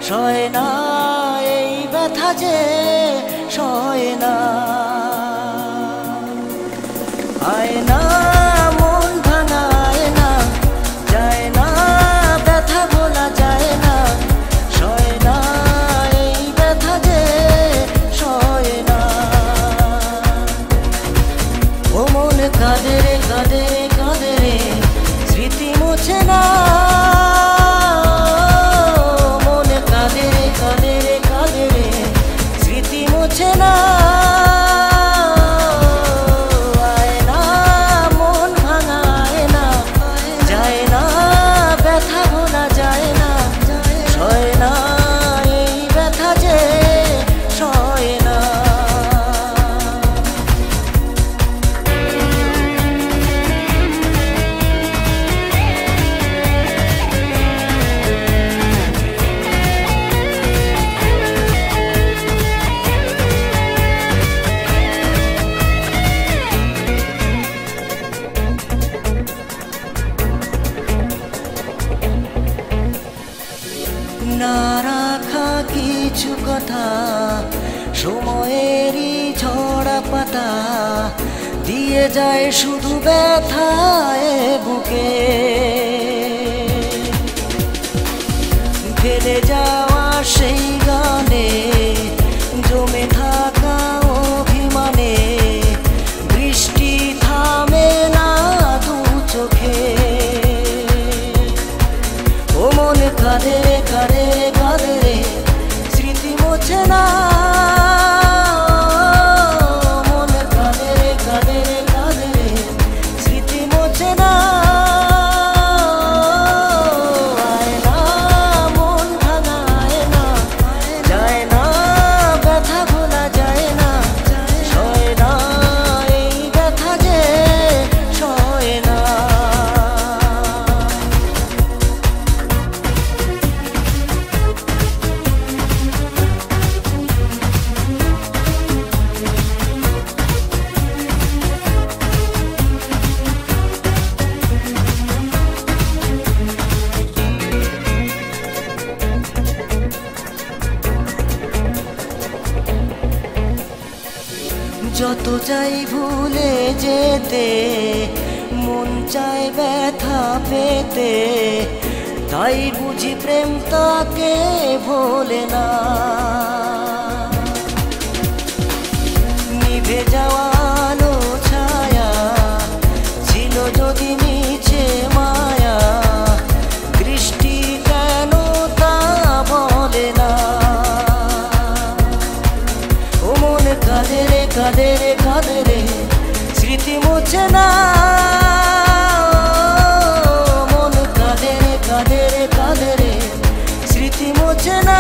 সয় না এই ব্যথা যে সয় না। আয় না মন ভাঙায় না, যায় না ব্যথা ভোলা যায় না, সয় না এই ব্যথা যে সয় না। ও মন কাঁদে রে কাঁদে রে কাঁদে রে, স্মৃতি মুছে না। মন কাঁদে রে কাঁদে রে কাঁদে রে, স্মৃতি মুছে না। আয় না মন ভাঙায় না, যায় না ব্যথা ভোলা যায় না, সয় না এই ব্যথা যে সয় না। না রাখা কিছু কথা, সময়েরই ঝরা পাতা, দিয়ে যায় শুধু ব্যথায় বুকে। ফেলে যাওয়া সেই গানে, জমে থাকা অভিমানে, বৃষ্টি থামে না দু চোখে। ও মন কাঁদে রে কাঁদে রে কাঁদে রে, স্মৃতি মোছে না। মন কাঁদে রে কাঁদে রে কাঁদে রে, স্মৃতি মোছে না। আয় না মন ভাঙায় না, যায় না ব্যথা ভোলা যায় না, সয় না এই ব্যথা যে সয় না। যত চাই ভুলে যেতে, মন চায় ব্যথা পেতে, তাই বুঝি প্রেম তাকে ভোলে না। নিভে যাওয়া আলো ছায়া ছিল যদি মিছে মায়া, দৃষ্টি কেন তা বলে না। ও মন কাঁদে রে কাঁদে রে কাঁদে রে, স্মৃতি মুছে না। মন কাঁদে রে কাঁদে রে কাঁদে রে, স্মৃতি মুছে না।